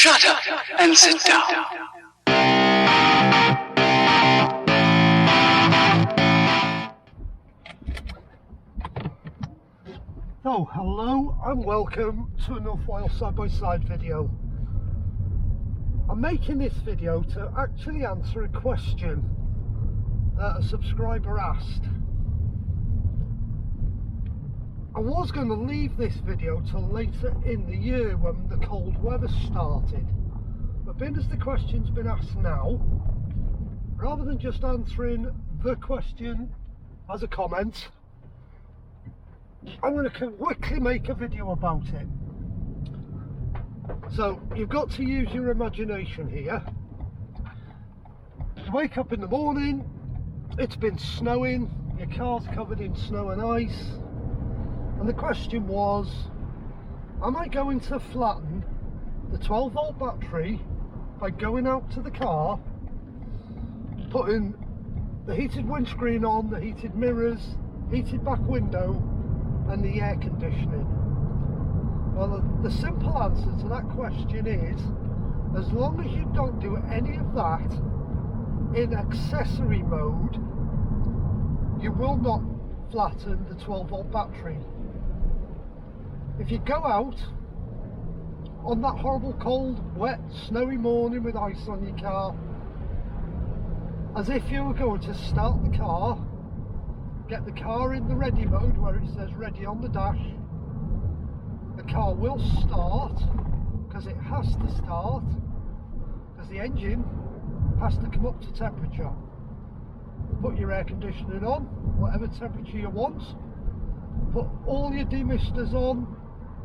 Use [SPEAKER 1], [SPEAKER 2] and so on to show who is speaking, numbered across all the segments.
[SPEAKER 1] Shut up and sit down.
[SPEAKER 2] So, hello and welcome to an North Wales side-by-side video. I'm making this video to actually answer a question that a subscriber asked. I was going to leave this video till later in the year when the cold weather started, but being as the question's been asked now, rather than just answering the question as a comment, I'm going to quickly make a video about it. So you've got to use your imagination here. You wake up in the morning, it's been snowing, your car's covered in snow and ice, and the question was, am I going to flatten the 12-volt battery by going out to the car, putting the heated windscreen on, the heated mirrors, heated back window and the air conditioning? Well, the simple answer to that question is, as long as you don't do any of that in accessory mode, you will not flatten the 12-volt battery. If you go out on that horrible cold, wet, snowy morning with ice on your car, as if you were going to start the car, get the car in the ready mode where it says ready on the dash, the car will start, because it has to start, because the engine has to come up to temperature. Put your air conditioning on, whatever temperature you want, put all your demisters on,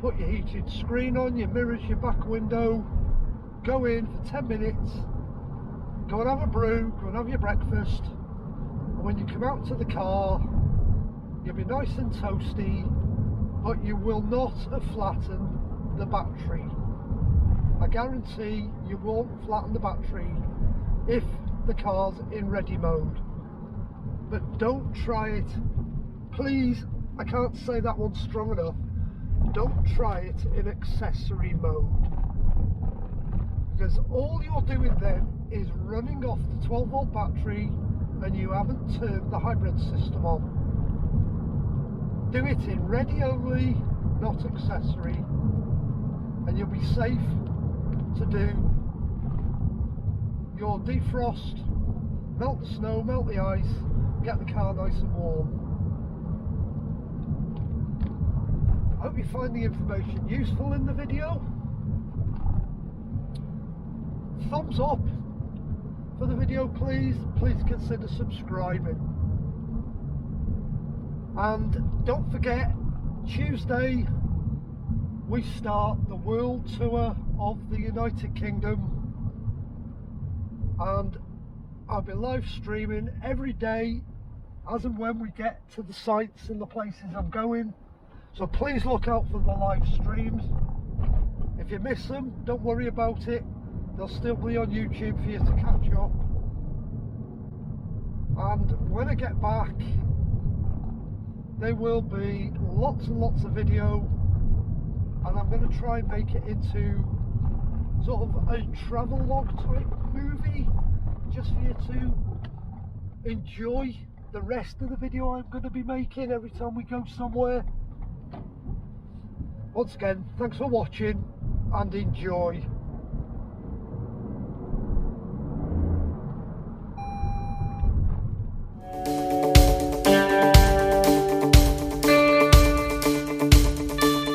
[SPEAKER 2] put your heated screen on, your mirrors, your back window, go in for 10 minutes, go and have a brew, go and have your breakfast, and when you come out to the car, you'll be nice and toasty, but you will not have flattened the battery. I guarantee you won't flatten the battery if the car's in ready mode. But don't try it. Please, I can't say that one strong enough. Don't try it in accessory mode, because all you're doing then is running off the 12-volt battery and you haven't turned the hybrid system on. Do it in ready only, not accessory, and you'll be safe to do your defrost, melt the snow, melt the ice, get the car nice and warm. I hope you find the information useful in the video. Thumbs up for the video, please. Please consider subscribing. And don't forget, Tuesday we start the world tour of the United Kingdom, and I'll be live streaming every day as and when we get to the sites and the places I'm going. So please look out for the live streams. If you miss them, don't worry about it. They'll still be on YouTube for you to catch up. And when I get back, there will be lots and lots of video, and I'm going to try and make it into sort of a travel log type movie, just for you to enjoy the rest of the video I'm going to be making every time we go somewhere. Once again, thanks for watching and enjoy.